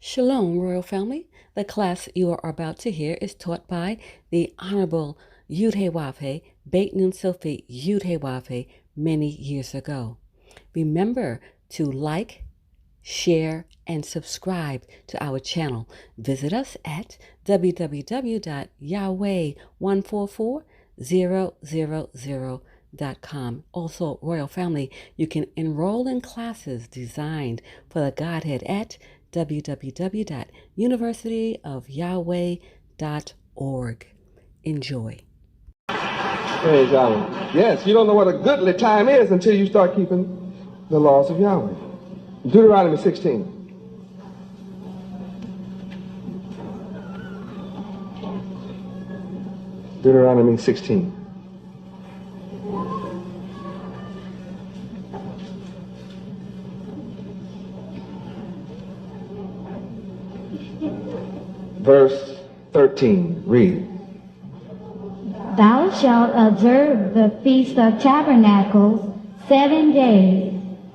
Shalom, Royal Family. The class you are about to hear is taught by the Honorable Yahweh Ben Yahweh many years ago. Remember to like, share, and subscribe to our channel. Visit us at www.yahweh144000.com. Also, Royal Family, you can enroll in classes designed for the Godhead at www.universityofyahweh.org. Enjoy. Praise Yahweh. Yes, you don't know what a goodly time is until you start keeping the laws of Yahweh. Deuteronomy 16. Deuteronomy 16. Verse 13. Read. Thou shalt observe the Feast of Tabernacles 7 days.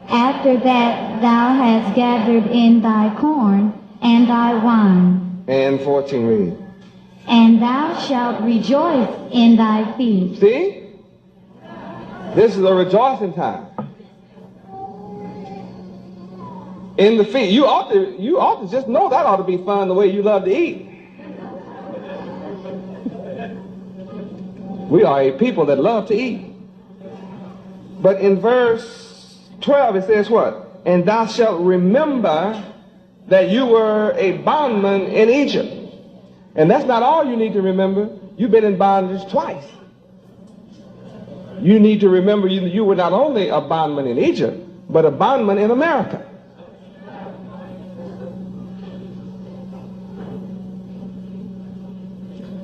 After that thou hast gathered in thy corn and thy wine. And 14. Read. And thou shalt rejoice in thy feast. See? This is a rejoicing time. In the feast. You ought to just know that ought to be fun the way you love to eat. We are a people that love to eat. But in verse 12 it says what? And thou shalt remember that you were a bondman in Egypt. And that's not all you need to remember. You've been in bondage twice. You need to remember you were not only a bondman in Egypt, but a bondman in America.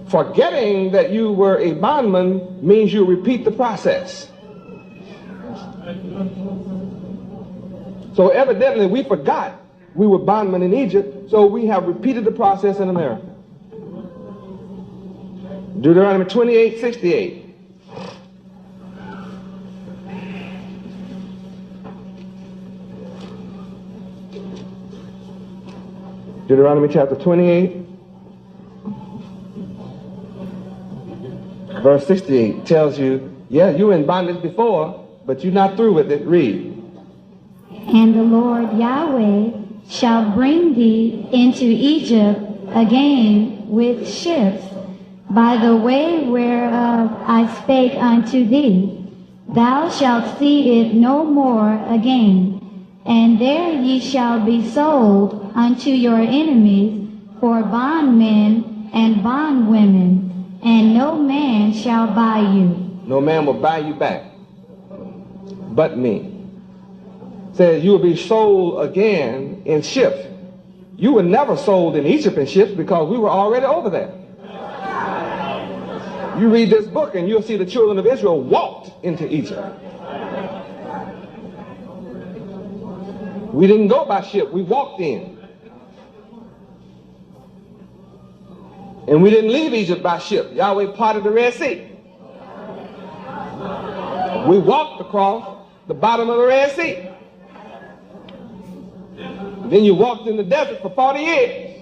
Forgetting that you were a bondman means you repeat the process. So evidently we forgot we were bondmen in Egypt, so we have repeated the process in America. Deuteronomy 28:68. Deuteronomy chapter 28. Verse 68 tells you, yeah, you were in bondage before, but you're not through with it. Read. And the Lord Yahweh shall bring thee into Egypt again with ships, by the way whereof I spake unto thee. Thou shalt see it no more again, and there ye shall be sold unto your enemies for bondmen and bondwomen. And no man shall buy you. No man will buy you back but me. Says you will be sold again in ships. You were never sold in Egypt in ships because we were already over there. You read this book and you'll see the children of Israel walked into Egypt. We didn't go by ship, we walked in. And we didn't leave Egypt by ship. Yahweh parted the Red Sea. We walked across the bottom of the Red Sea. Then you walked in the desert for 40 years.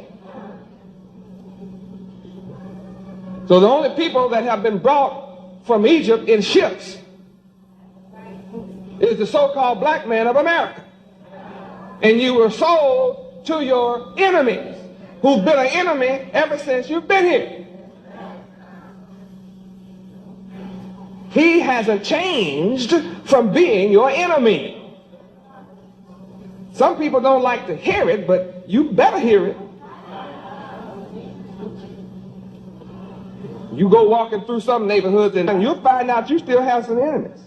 So the only people that have been brought from Egypt in ships is the so-called black man of America. And you were sold to your enemies, who've been an enemy ever since you've been here. He hasn't changed from being your enemy. Some people don't like to hear it, but you better hear it. You go walking through some neighborhoods and you'll find out you still have some enemies.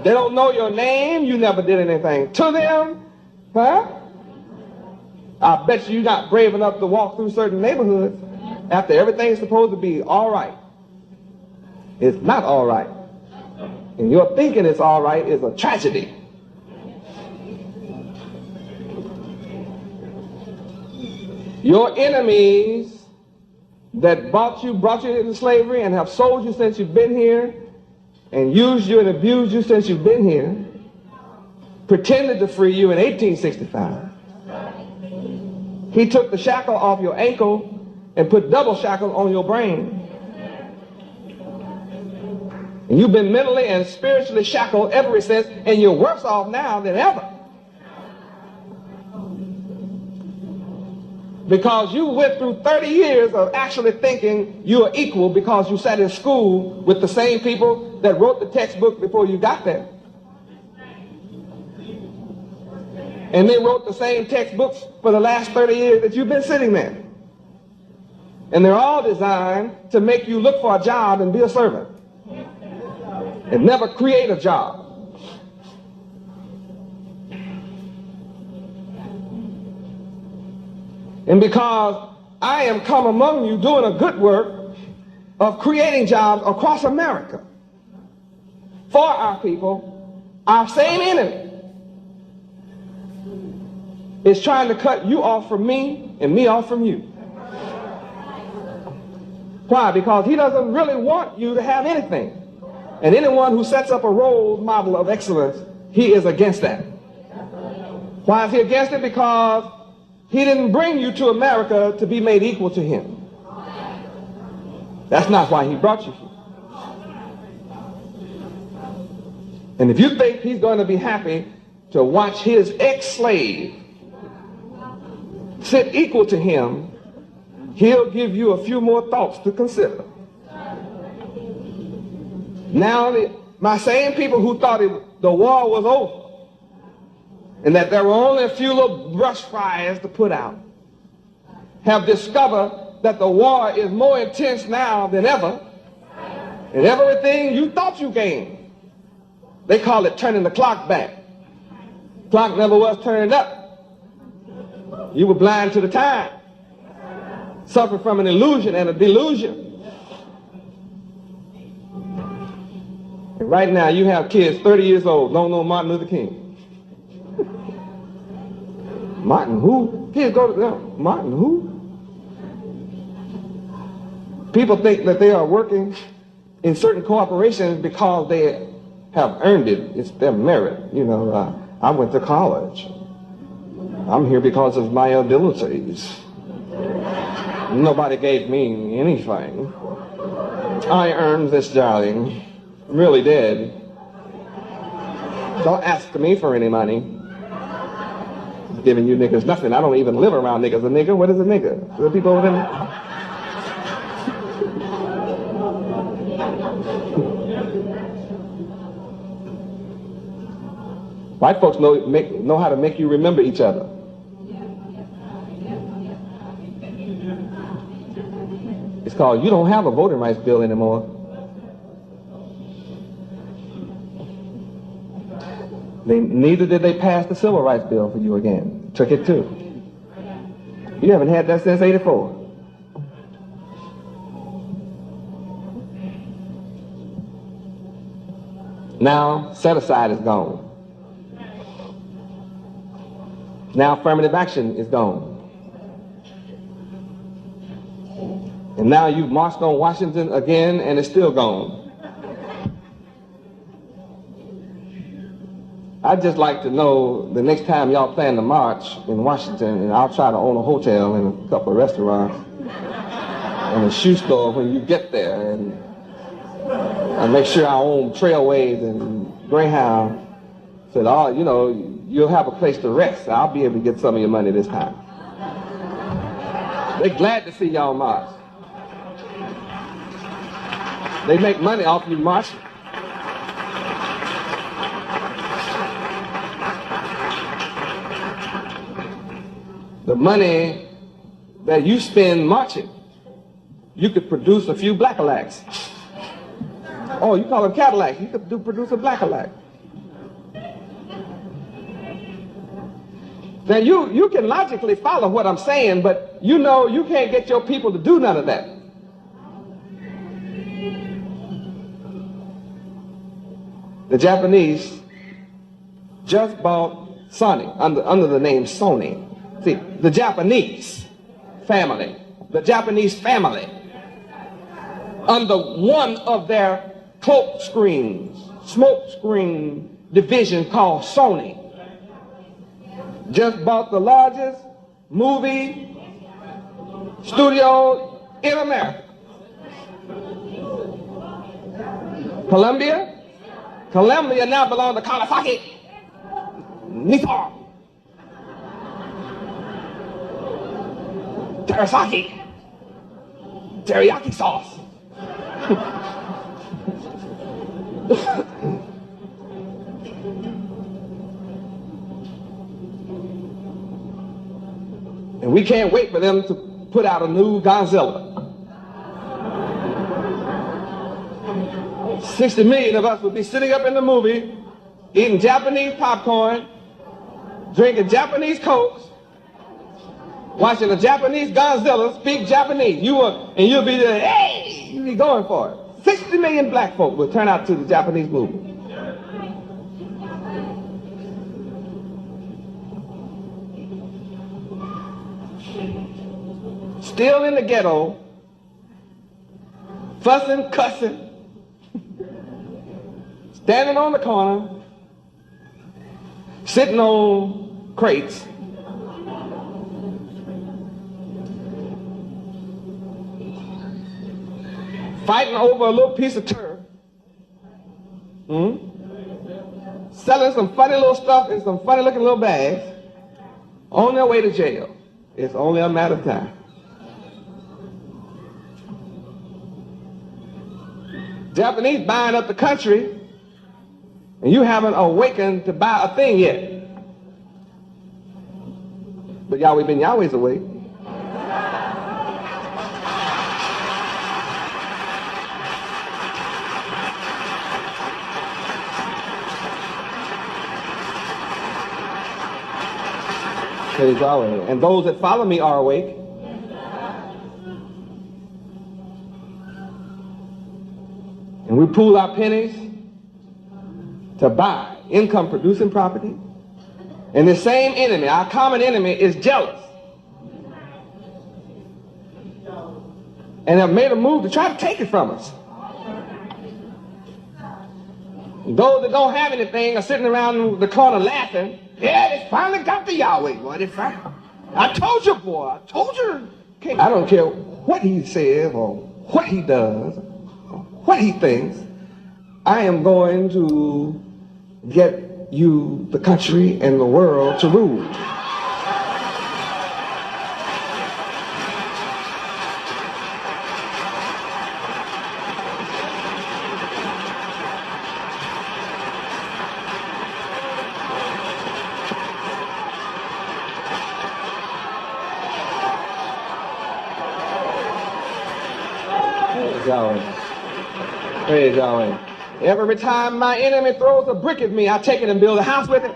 They don't know your name. You never did anything to them. Huh? I bet you're not brave enough to walk through certain neighborhoods after everything's supposed to be all right. It's not all right. And your thinking it's all right is a tragedy. Your enemies that brought you into slavery and have sold you since you've been here and used you and abused you since you've been here, pretended to free you in 1865. He took the shackle off your ankle and put double shackles on your brain. And you've been mentally and spiritually shackled ever since, and you're worse off now than ever. Because you went through 30 years of actually thinking you are equal because you sat in school with the same people that wrote the textbook before you got there. And they wrote the same textbooks for the last 30 years that you've been sitting there. And they're all designed to make you look for a job and be a servant. And never create a job. And because I am come among you doing a good work of creating jobs across America for our people, our same enemy is trying to cut you off from me and me off from you. Why? Because he doesn't really want you to have anything. And anyone who sets up a role model of excellence, he is against that. Why is he against it? Because he didn't bring you to America to be made equal to him. That's not why he brought you here. And if you think he's going to be happy to watch his ex-slave sit equal to him, he'll give you a few more thoughts to consider. Now, my same people who thought the war was over and that there were only a few little brush fires to put out have discovered that the war is more intense now than ever, and everything you thought you gained, they call it turning the clock back. Clock never was turned up. You were blind to the time, suffered from an illusion and a delusion. And right now you have kids 30 years old, don't know Martin Luther King. Martin who? Kids go to them. Martin who? People think that they are working in certain corporations because they have earned it. It's their merit. You know, I went to college. I'm here because of my abilities. Nobody gave me anything. I earned this, darling. Really did. Don't ask me for any money. I'm giving you niggas nothing. I don't even live around niggas. A nigga? What is a nigga? The people over there? White folks know how to make you remember each other. It's called, you don't have a voting rights bill anymore. Neither did they pass the civil rights bill for you again. Took it too. You haven't had that since '84. Now, set aside is gone. Now, affirmative action is gone. And now you've marched on Washington again, and it's still gone. I'd just like to know the next time y'all plan to march in Washington, and I'll try to own a hotel and a couple of restaurants and a shoe store when you get there, and make sure I own Trailways and Greyhound, so that all, you know, you'll have a place to rest. I'll be able to get some of your money this time. They're glad to see y'all march. They make money off you marching. The money that you spend marching, you could produce a few Blackalacks. Oh, you call them Cadillacs. You could produce a Blackalak. Now you can logically follow what I'm saying, but you know you can't get your people to do none of that. The Japanese just bought Sony under the name Sony. See, the Japanese family, under one of their smoke screen division called Sony, just bought the largest movie studio in America. Columbia now belongs to Kawasaki, Nissan, teriyaki sauce. And we can't wait for them to put out a new Godzilla. 60 million of us would be sitting up in the movie, eating Japanese popcorn, drinking Japanese Cokes, watching a Japanese Godzilla speak Japanese. You'll be there, hey, you'll be going for it. 60 million black folk will turn out to the Japanese movie. Still in the ghetto, fussing, cussing, standing on the corner, sitting on crates, fighting over a little piece of turf, selling some funny little stuff in some funny looking little bags, on their way to jail. It's only a matter of time. Japanese buying up the country, and you haven't awakened to buy a thing yet. But Yahweh Ben Yahweh's awake. Praise Yahweh. And those that follow me are awake. And we pool our pennies to buy income producing property. And the same enemy, our common enemy, is jealous. And have made a move to try to take it from us. Those that don't have anything are sitting around the corner laughing. Yeah, they finally got the Yahweh, boy. They finally. I told you, boy. I told you. I don't care what he says or what he does, or what he thinks. I am going to get you, the country, and the world to rule. Praise Yahweh. Praise Yahweh. Every time my enemy throws a brick at me, I take it and build a house with it.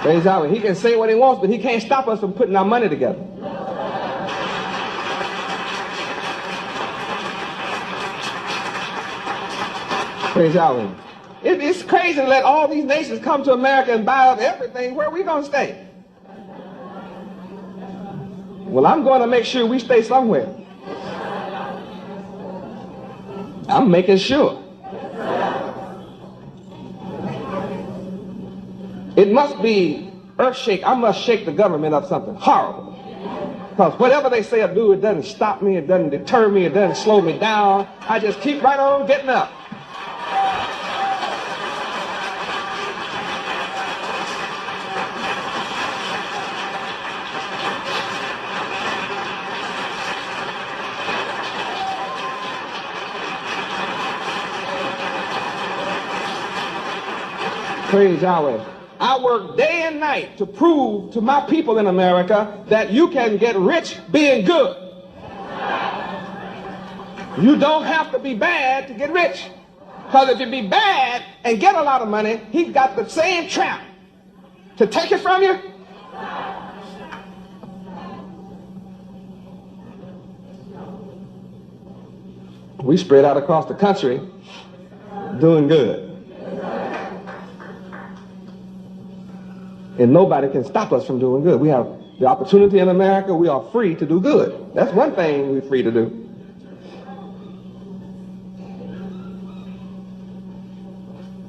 Praise Yahweh. He can say what he wants, but he can't stop us from putting our money together. Praise Yahweh. It's crazy to let all these nations come to America and buy up everything. Where are we going to stay? Well, I'm going to make sure we stay somewhere. I'm making sure. It must be earth shake. I must shake the government of something horrible. Because whatever they say or do, it doesn't stop me, it doesn't deter me, it doesn't slow me down. I just keep right on getting up. Praise Yahweh. I work day and night to prove to my people in America that you can get rich being good. You don't have to be bad to get rich. Because if you be bad and get a lot of money, he's got the same trap to take it from you. We spread out across the country doing good. And nobody can stop us from doing good. We have the opportunity in America. We are free to do good. That's one thing we're free to do.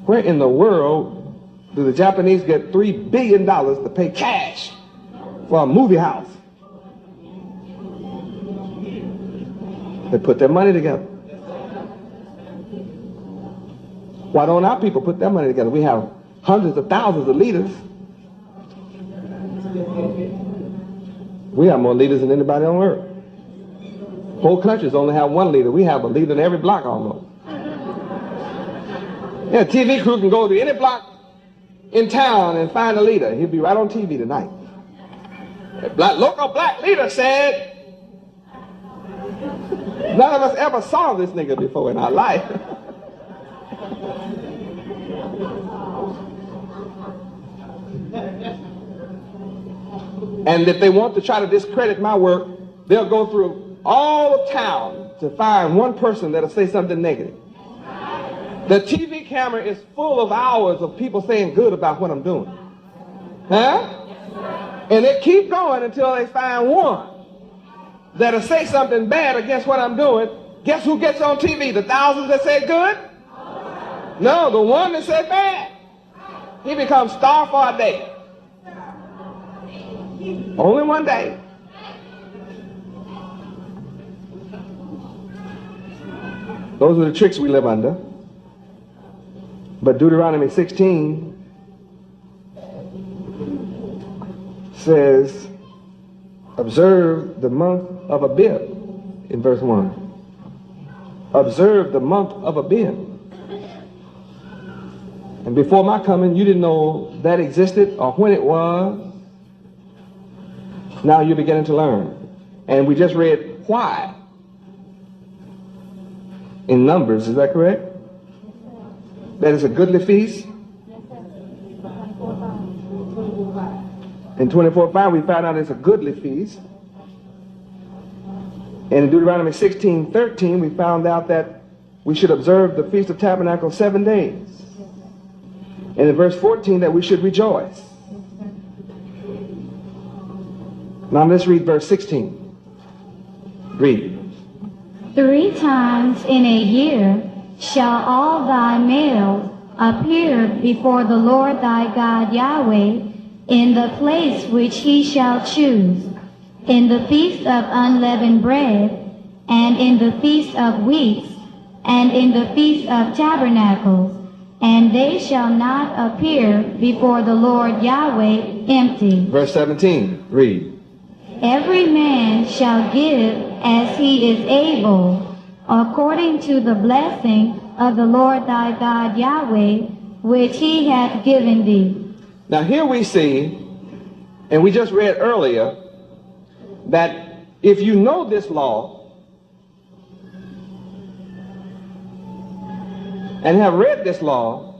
Where in the world do the Japanese get $3 billion to pay cash for a movie house. They put their money together. Why don't our people put their money together? We have hundreds of thousands of leaders. We have more leaders than anybody on earth. Whole countries only have one leader. We have a leader in every block almost. Yeah, a TV crew can go to any block in town and find a leader. He'll be right on TV tonight. A local black leader said, none of us ever saw this nigga before in our life. And if they want to try to discredit my work, they'll go through all of town to find one person that'll say something negative. The TV camera is full of hours of people saying good about what I'm doing. Huh? And they keep going until they find one that'll say something bad against what I'm doing. Guess who gets on TV? The thousands that say good? No, the one that said bad. He becomes star for a day. Only one day. Those are the tricks we live under. But Deuteronomy 16 says, observe the month of Abib in verse 1. Observe the month of Abib. And before my coming, you didn't know that existed or when it was. Now you're beginning to learn. And we just read why in Numbers, is that correct? That is a goodly feast. In 24:5 we found out it's a goodly feast. And in Deuteronomy 16:13 we found out that we should observe the Feast of Tabernacles 7 days. And in verse 14 that we should rejoice. Now let's read verse 16. Read. 3 times in a year shall all thy males appear before the Lord thy God Yahweh in the place which he shall choose, in the feast of unleavened bread, and in the feast of weeks, and in the feast of tabernacles, and they shall not appear before the Lord Yahweh empty. Verse 17, read. Every man shall give as he is able, according to the blessing of the Lord thy God Yahweh, which he hath given thee. Now here we see, and we just read earlier, that if you know this law and have read this law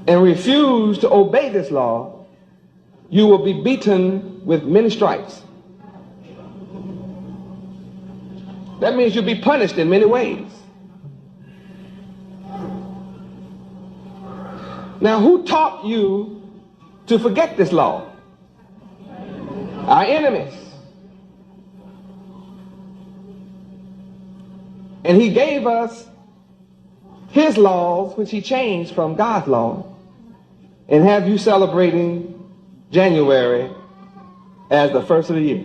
and refuse to obey this law, you will be beaten with many stripes. That means you'll be punished in many ways. Now, who taught you to forget this law? Our enemies. And he gave us his laws, which he changed from God's law, and have you celebrating January as the first of the year.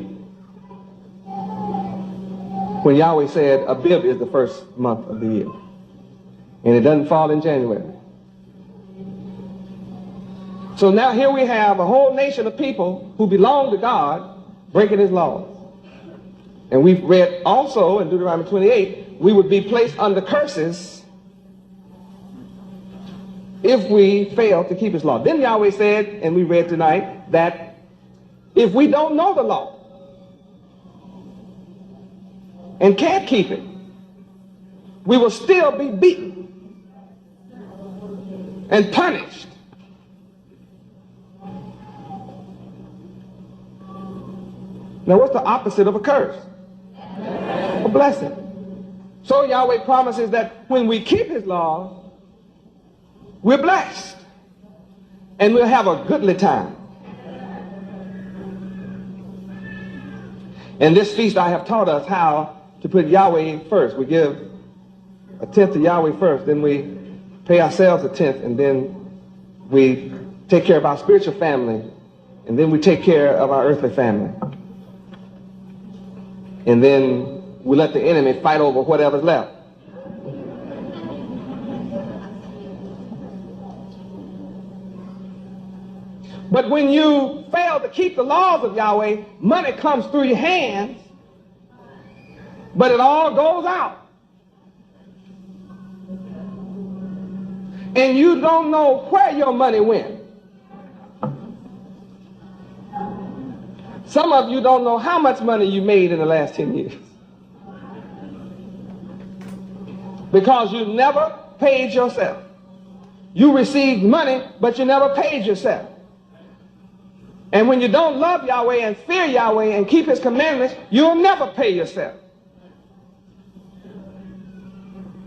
When Yahweh said Abib is the first month of the year, and it doesn't fall in January. So now here we have a whole nation of people who belong to God breaking his laws. And we've read also in Deuteronomy 28, we would be placed under curses if we fail to keep his law. Then Yahweh said, and we read tonight, that if we don't know the law and can't keep it, we will still be beaten and punished. Now what's the opposite of a curse? A blessing. So Yahweh promises that when we keep his law, we're blessed and we'll have a goodly time. And this feast I have taught us how to put Yahweh first. We give a tenth to Yahweh first, then we pay ourselves a tenth, and then We take care of our spiritual family, and then we take care of our earthly family. And then we let the enemy fight over whatever's left. But when you fail to keep the laws of Yahweh, money comes through your hands, but it all goes out. And you don't know where your money went. Some of you don't know how much money you made in the last 10 years. Because you never paid yourself. You received money, but you never paid yourself. And when you don't love Yahweh and fear Yahweh and keep his commandments, you'll never pay yourself.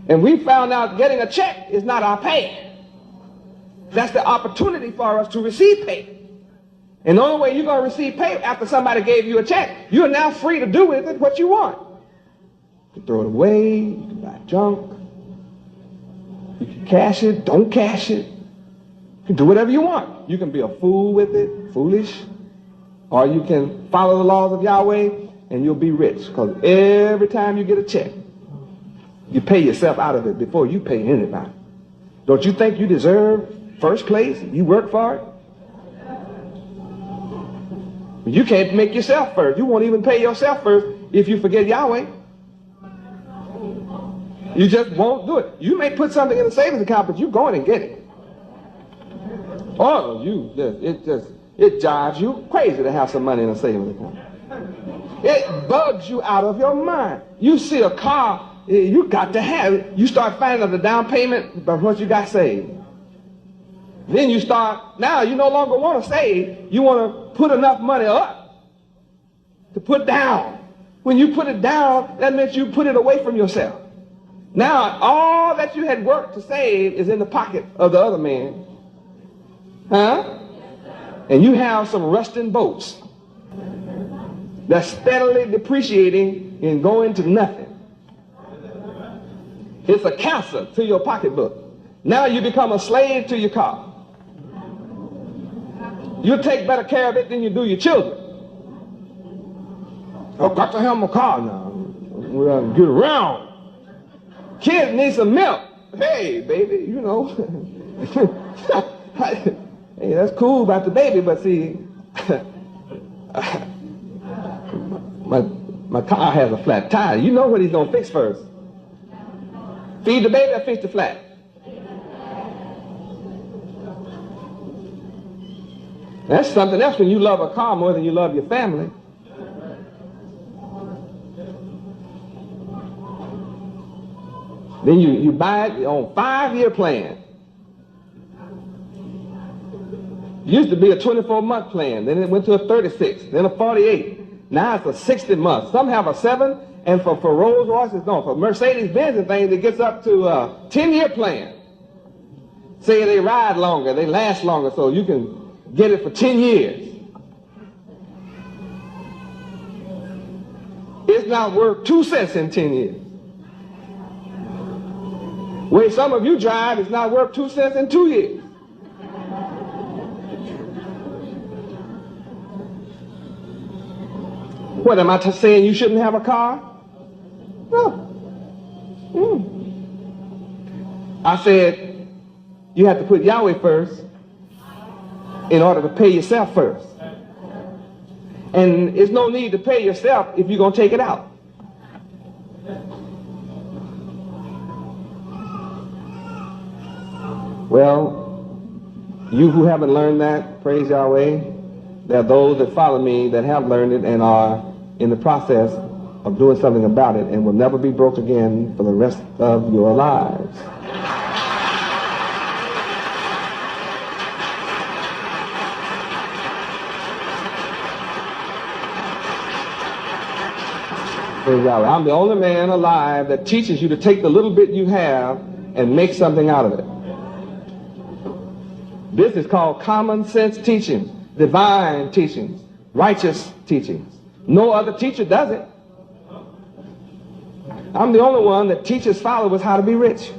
And we found out getting a check is not our pay. That's the opportunity for us to receive pay. And the only way you're going to receive pay after somebody gave you a check, you're now free to do with it what you want. You can throw it away, you can buy junk, you can cash it, don't cash it. You can do whatever you want. You can be a fool with it, foolish, or you can follow the laws of Yahweh and you'll be rich. Because every time you get a check, you pay yourself out of it before you pay anybody. Don't you think you deserve first place? You work for it? You can't make yourself first. You won't even pay yourself first if you forget Yahweh. You just won't do it. You may put something in the savings account, but you're going and get it. Oh, it drives you crazy to have some money in a savings account. It bugs you out of your mind. You see a car, you got to have it. You start finding out the down payment by what you got saved. Then you start, now you no longer want to save. You want to put enough money up to put down. When you put it down, that means you put it away from yourself. Now all that you had worked to save is in the pocket of the other man. Huh? And you have some rusting boats that's steadily depreciating and going to nothing. It's a cancer to your pocketbook. Now you become a slave to your car. You take better care of it than you do your children. Oh, got to have my car now. We gotta get around. Kids need some milk. Hey, baby, you know. Hey, that's cool about the baby, but see, my car has a flat tire. You know what he's gonna fix first. Feed the baby or fix the flat? That's something else when you love a car more than you love your family. Then you buy it on 5-year plan. It used to be a 24-month plan. Then it went to a 36, then a 48. Now it's a 60 month. Some have a 7, and for Rolls Royces, no, for Mercedes-Benz and things, it gets up to a 10-year plan. Say they ride longer, they last longer, so you can get it for 10 years. It's not worth 2 cents in 10 years. Where some of you drive, it's not worth 2 cents in 2 years. What, am I saying you shouldn't have a car? No. I said you have to put Yahweh first in order to pay yourself first. And there's no need to pay yourself if you're going to take it out. Well, you who haven't learned that, praise Yahweh. There are those that follow me that have learned it and are in the process of doing something about it and will never be broke again for the rest of your lives. I'm the only man alive that teaches you to take the little bit you have and make something out of it. This is called common sense teaching, divine teachings, righteous teachings. No other teacher does it. I'm the only one that teaches followers how to be rich.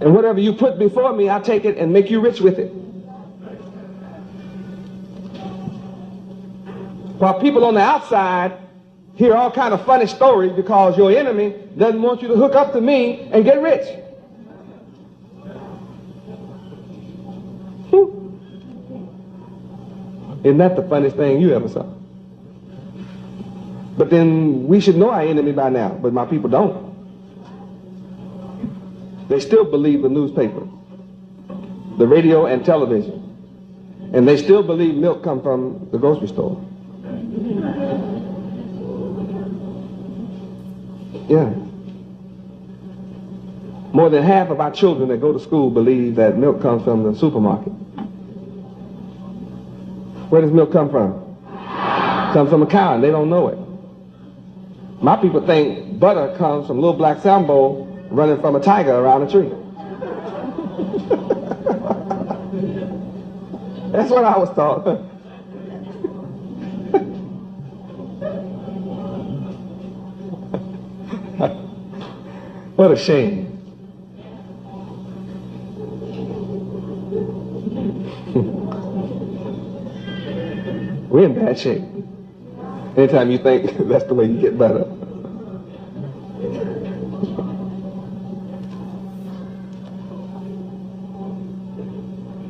And whatever you put before me, I take it and make you rich with it. While people on the outside hear all kind of funny stories because your enemy doesn't want you to hook up to me and get rich. Isn't that the funniest thing you ever saw? But then we should know our enemy by now, but my people don't. They still believe the newspaper, the radio and television, and they still believe milk comes from the grocery store. Yeah. More than half of our children that go to school believe that milk comes from the supermarket. Where does milk come from? Comes from a cow, and they don't know it. My people think butter comes from little black Sambo running from a tiger around a tree. That's what I was taught. What a shame. We're in bad shape. Anytime you think that's the way you get better.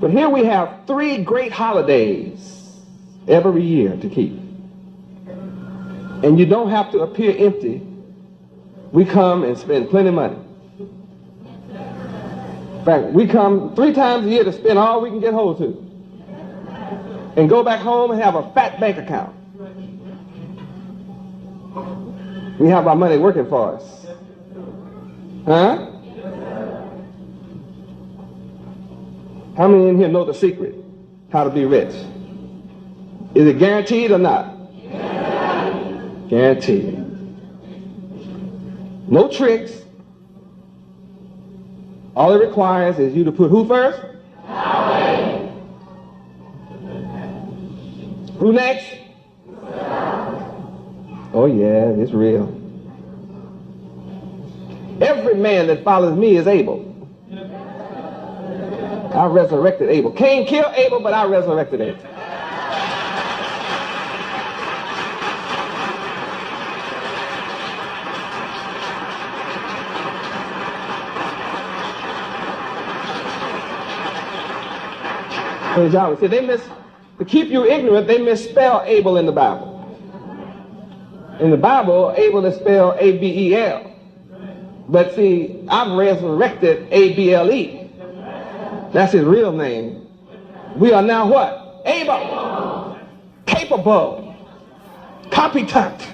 But here we have 3 great holidays every year to keep. And you don't have to appear empty. We come and spend plenty of money. In fact, we come 3 times a year to spend all we can get hold to. And go back home and have a fat bank account. We have our money working for us. Huh? How many in here know the secret? How to be rich? Is it guaranteed or not? Guaranteed. No tricks. All it requires is you to put who first? Yahweh. Who next? Oh yeah, it's real. Every man that follows me is able. I resurrected Abel. Cain killed Abel, but I resurrected Abel. Praise Yahweh. See, to keep you ignorant, they misspell Abel in the Bible. In the Bible, Abel is spelled A-B-E-L. But see, I've resurrected A-B-L-E. That's his real name. We are now what? Able. Capable. Competent.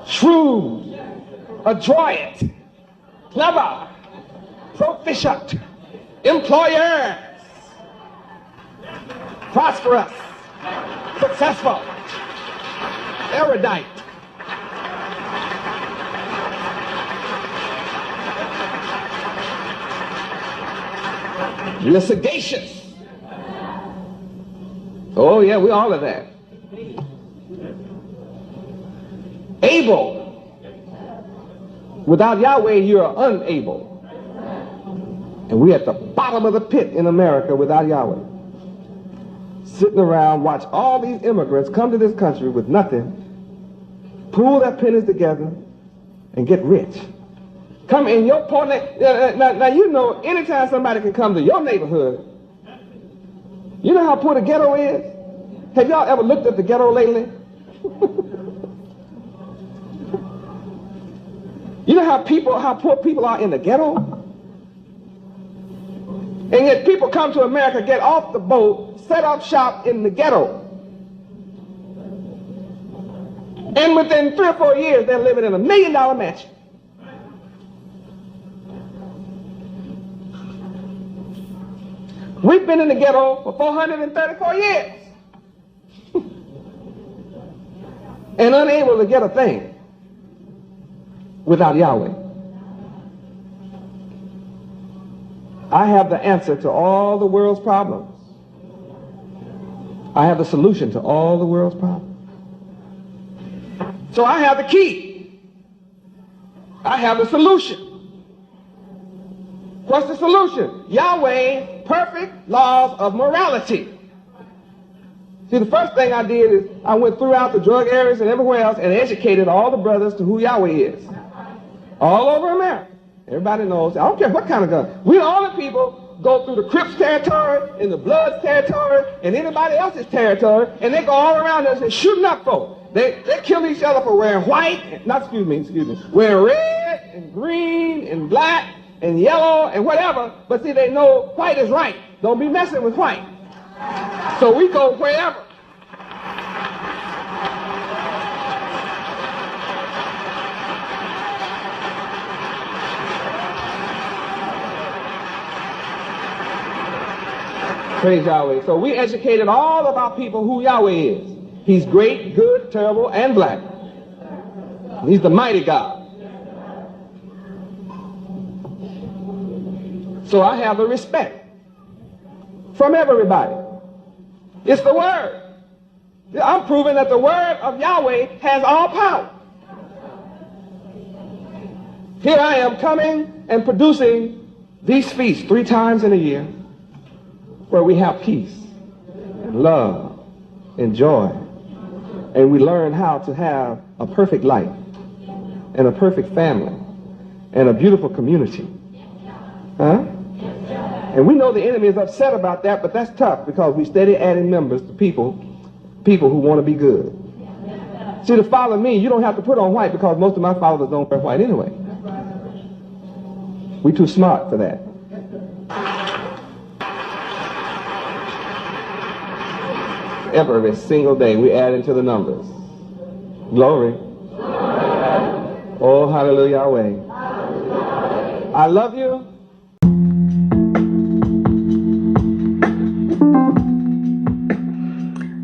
Shrewd. Adroit. Clever. Proficient. Employers. Prosperous. Successful. Erudite. You're sagacious. Oh yeah, we all of that. Able. Without Yahweh, you're unable. And we're at the bottom of the pit in America without Yahweh. Sitting around, watch all these immigrants come to this country with nothing, pool their pennies together, and get rich. Come in your poor now you know, anytime somebody can come to your neighborhood, you know how poor the ghetto is? Have y'all ever looked at the ghetto lately? You know how poor people are in the ghetto? And yet people come to America, get off the boat, set up shop in the ghetto. And within 3 or 4 years, they're living in $1 million mansion. We've been in the ghetto for 434 years and unable to get a thing without Yahweh. I have the answer to all the world's problems. I have the solution to all the world's problems. So I have the key. I have the solution. What's the solution? Yahweh, perfect laws of morality. See, the first thing I did is I went throughout the drug areas and everywhere else and educated all the brothers to who Yahweh is. All over America. Everybody knows. I don't care what kind of gun. We all the people go through the Crips territory and the Bloods territory and anybody else's territory, and they go all around us and shooting up folks. They kill each other for wearing white, wearing red and green and black and yellow and whatever, but see, they know white is right. Don't be messing with white. So we go wherever. Praise Yahweh. So we educated all of our people who Yahweh is. He's great, good, terrible, and black. He's the mighty God. So I have the respect from everybody. It's the word. I'm proving that the word of Yahweh has all power. Here I am coming and producing these feasts 3 times in a year, where we have peace and love and joy, and we learn how to have a perfect life and a perfect family and a beautiful community. Huh? And we know the enemy is upset about that, but that's tough because we steady adding members to people who want to be good. See, to follow me, you don't have to put on white because most of my followers don't wear white anyway. We too smart for that. Every single day we add into the numbers. Glory. Oh, hallelujah, Yahweh. I love you.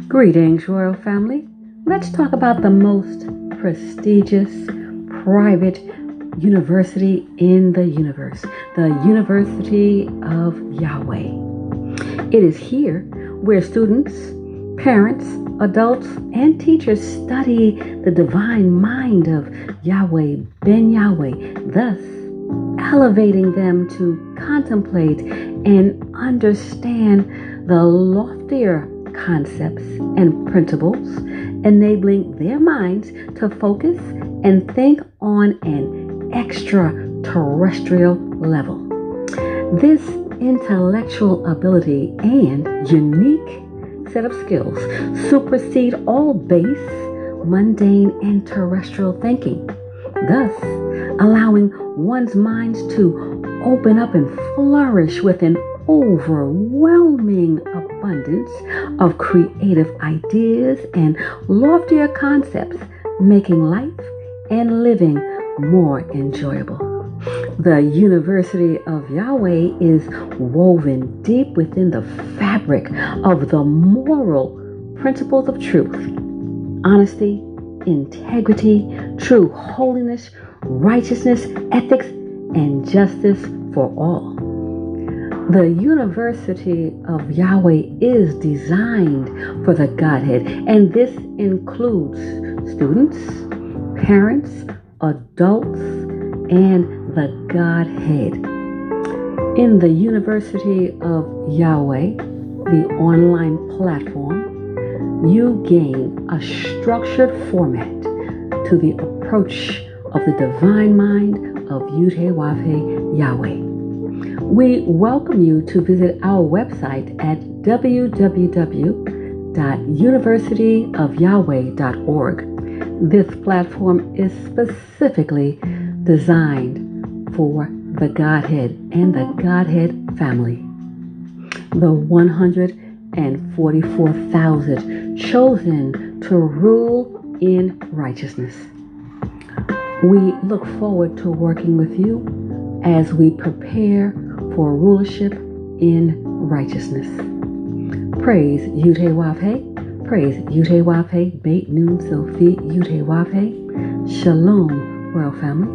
Greetings, royal family. Let's talk about the most prestigious private university in the universe, the University of Yahweh. It is here where students, parents, adults, and teachers study the divine mind of Yahweh Ben Yahweh, thus elevating them to contemplate and understand the loftier concepts and principles, enabling their minds to focus and think on an extraterrestrial level. This intellectual ability and unique set of skills supersede all base, mundane, and terrestrial thinking, thus allowing one's minds to open up and flourish with an overwhelming abundance of creative ideas and loftier concepts, making life and living more enjoyable. The University of Yahweh is woven deep within the fabric of the moral principles of truth, honesty, integrity, true holiness, righteousness, ethics, and justice for all. The University of Yahweh is designed for the Godhead, and this includes students, parents, adults, and the Godhead. In the University of Yahweh, the online platform, you gain a structured format to the approach of the divine mind of Yud-Heh-Wav-Heh Yahweh. We welcome you to visit our website at www.universityofyahweh.org. This platform is specifically designed for the Godhead and the Godhead family. The 144,000 chosen to rule in righteousness. We look forward to working with you as we prepare for rulership in righteousness. Praise Yud-Heh-Wav-Heh. Praise Yud-Heh-Wav-Heh. Beit Nun Sophie Yud-Heh-Wav-Heh. Shalom, royal family.